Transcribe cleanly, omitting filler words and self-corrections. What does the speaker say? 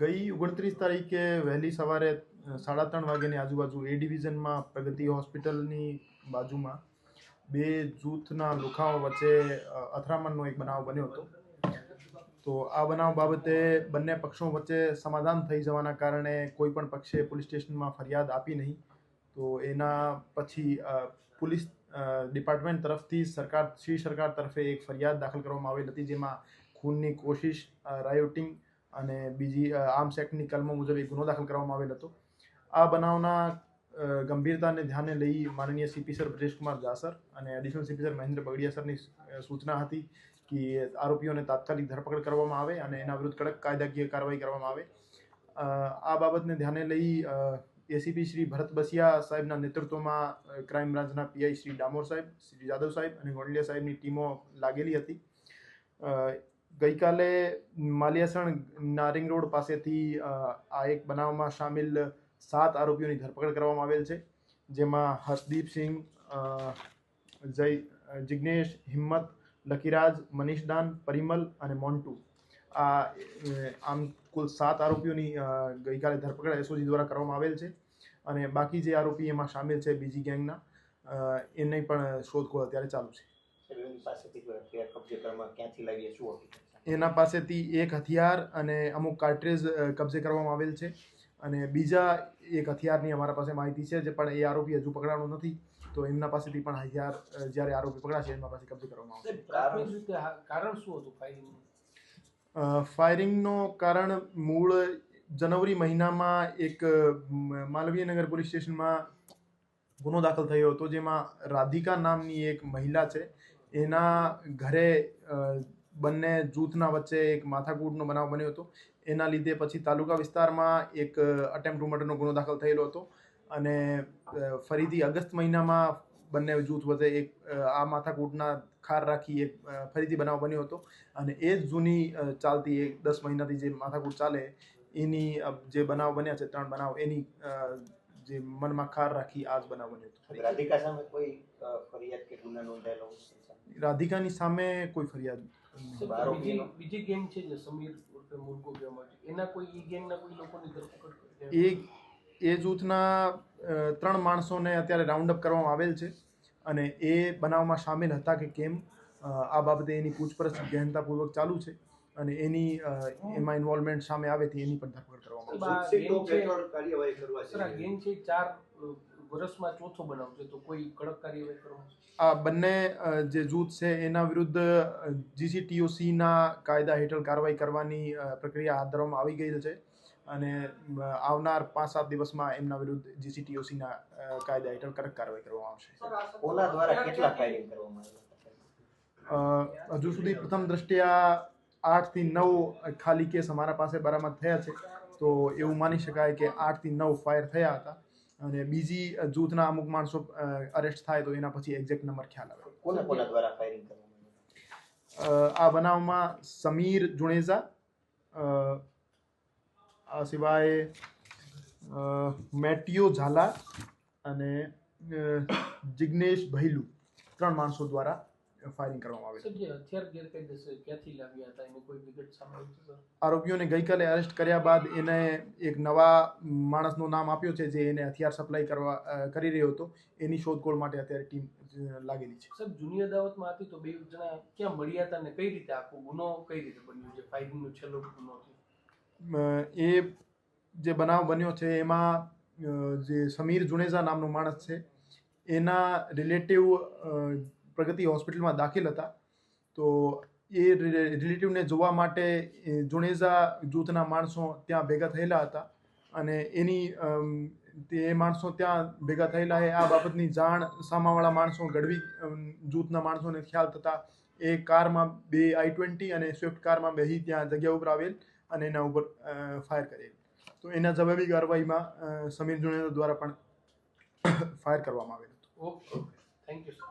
ગઈ 29 તારીખે વહેલી સવારે 3:30 વાગ્યાની આજુબાજુ એ ડિવિઝનમાં પ્રગતિ હોસ્પિટલની બાજુમાં બે જૂથના લુખાઓ વચ્ચે અથડામણનો એક બનાવ બન્યો હતો. તો આ બનાવ બાબતે બંને પક્ષો વચ્ચે સમાધાન થઈ જવાના કારણે કોઈ પણ પક્ષે પોલીસ સ્ટેશનમાં ફરિયાદ આપી નહીં. તો એના પછી પોલીસ ડિપાર્ટમેન્ટ તરફથી સરકાર તરફે એક ફરિયાદ દાખલ કરવામાં આવેલ હતી, જેમાં ખૂનની કોશિશ, રાયોટિંગ અને બીજી આર્મ્સ એક્ટની કલમો મુજબ એક ગુનો દાખલ કરવામાં આવેલ હતો. આ બનાવના ગંભીરતાને ધ્યાને લઈ માનનીય સીપી સર બ્રજેશકુમાર જાસર અને additional CP sir Mahendra Bagadiya સરની સૂચના હતી કે આરોપીઓને તાત્કાલિક ધરપકડ કરવામાં આવે અને એના વિરુદ્ધ કડક કાયદાકીય કાર્યવાહી કરવામાં આવે. આ બાબતને ધ્યાને લઈ એસીપી શ્રી ભરત બસિયા સાહેબના નેતૃત્વમાં ક્રાઇમ બ્રાન્ચના પીઆઈ શ્રી ડામોર સાહેબ, શ્રી જાદવ સાહેબ અને ગોંડલિયા સાહેબની ટીમો લાગેલી હતી. ગઈકાલે માલિયાસણ નારિંગ રોડ પાસેથી આ એક બનાવમાં સામેલ 7 આરોપીઓની ધરપકડ કરવામાં આવેલ છે, જેમાં હર્ષદીપસિંહ, જિગ્નેશ, હિંમત, લકીરાજ, મનીષદાન, પરિમલ અને મોન્ટુ. આમ કુલ 7 આરોપીઓની ગઈકાલે ધરપકડ એસઓજી દ્વારા કરવામાં આવેલ છે અને બાકી જે આરોપી એમાં સામેલ છે બીજી ગેંગના, એની પણ શોધખોળ અત્યારે ચાલુ છે. એના પાસેથી એક હથિયાર અને અમુક કાર્ટ્રેજ કબજે કરવામાં આવેલ છે અને બીજા એક હથિયારની અમારા પાસે માહિતી છે, જે પણ એ આરોપી હજુ પકડાણો નથી. તો એમના પાસેથી પણ હથિયાર જ્યારે આરોપી પકડાશે એમના પાસે કબજે કરવામાં આવશે. કારણ શું હતું ફાયરિંગનું? ફાયરિંગનું કારણ મૂળ જનવરી મહિનામાં એક માલવીયનગર પોલીસ સ્ટેશનમાં ગુનો દાખલ થયો હતો, જેમાં રાધિકા નામની એક મહિલા છે, એના ઘરે બંને જૂથના વચ્ચે એક માથાકૂટનો બનાવ બન્યો હતો. એના લીધે પછી તાલુકા વિસ્તારમાં એક અટેમ્પ્ટ ટુ મર્ડરનો ગુનો દાખલ થયેલો હતો અને ફરીથી ઓગસ્ટ મહિનામાં બંને જૂથ વચ્ચે એક આ માથાકૂટના ખાર રાખી એક ફરીથી બનાવ બન્યો હતો અને એ જ જૂની ચાલતી 10 મહિનાથી જે માથાકૂટ ચાલે એની જે બનાવ બન્યા છે 3 બનાવ, એની જે મનમાં ખાર રાખી આ જ બનાવ બન્યો હતો. રાધિકા સામે કોઈ ફરિયાદ કે ગુનો નોંધાયેલો? રાધિકાની સામે કોઈ ફરિયાદ. બીજી ગેંગ છે જે સમીર ઉર્ફે મુર્ગો કહેવામાં આવે છે, એના કોઈ ઈ ગેંગના કોઈ લોકોની ધરપકડ? એ જૂથના 3 માણસોને અત્યારે રાઉન્ડ અપ કરવામાં આવેલ છે અને એ બનાવમાં સામેલ હતા કે કેમ આ બાબતે એની પૂછપરછ ગહેનતાપૂર્વક ચાલુ છે અને એની એમાં ઇન્વોલ્વમેન્ટ સામે આવે તો એની પણ ધરપકડ કરવામાં આવશે. ગેંગ છે 4 વર્ષમાં ચોથો બનાવ છે, તો કોઈ કડક કાર્યવાહી કરવામાં? આ બંને જે જૂથ છે એના વિરુદ્ધ GCTOCના કાયદા હેઠળ કાર્યવાહી કરવાની પ્રક્રિયા હાથ ધરવામાં આવી ગઈ છે અને આવનાર 5-7 દિવસમાં એમના વિરુદ્ધ GCTOCના કાયદા હેઠળ કડક કાર્યવાહી કરવામાં આવશે. કોના દ્વારા કેટલા ફાયરિંગ કરવામાં આવ્યા? હજુ સુધી પ્રથમ દ્રષ્ટિયા 8 થી 9 ખાલી કેસ અમારા પાસે બરામદ થયા છે, તો એવું માની શકાય કે 8 થી 9 ફાયર થયા હતા અને બીજી જૂથના અમુક માણસો અરેસ્ટ થાય તો એના પછી એક્ઝેક્ટ નંબર ખ્યાલ આવે. કોના દ્વારા ફાયરિંગ કરવામાં? આ બનાવમાં સમીર જુણેજા, આ સિવાય મેટિયો ઝાલા અને જિગ્નેશ ભૈલુ 3 માણસો દ્વારા ફાયરિંગ કરવામાં આવે છે. જે હથિયાર ગેરકાયદેસર ક્યાંથી લાવ્યા હતા એની કોઈ વિગત સામે આવી છે? આરોપીઓને ગઈકાલે અરેસ્ટ કર્યા બાદ એને એક નવા માણસનું નામ આપ્યું છે જે એને હથિયાર સપ્લાય કરી રહ્યો હતો. એની શોધખોળ માટે અત્યારે ટીમ લાગેલી છે. સાહેબ, જૂની અદાવતમાં હતી તો 2 જણા ક્યાં મળ્યા હતા અને કઈ રીતે આખો ગુનો કઈ રીતે બન્યો, જે ફાયરિંગનો છેલ્લો ગુનો હતો? એ જે બનાવ બન્યો છે એમાં જે સમીર જુણેજા નામનો માણસ છે એના રિલેટિવ પ્રગતિ હોસ્પિટલમાં દાખલ હતા. તો એ રિલેટિવને જોવા માટે જુણેજા જૂથના માણસો ત્યાં ભેગા થયેલા હતા અને તે માણસો ત્યાં ભેગા થયેલા આ બાબતની જાણ સામાવાળા માણસો ગઢવી જૂથના માણસોને ખ્યાલ થતા એ કારમાં 2 I-20 અને સ્વિફ્ટ કારમાં બેસી ત્યાં જગ્યા ઉપર આવેલ અને એના ઉપર ફાયર કરેલ. તો એના જવાબી કાર્યવાહીમાં સમીર જુણેજા દ્વારા પણ ફાયર કરવામાં આવેલ હતું. Okay, thank you sir.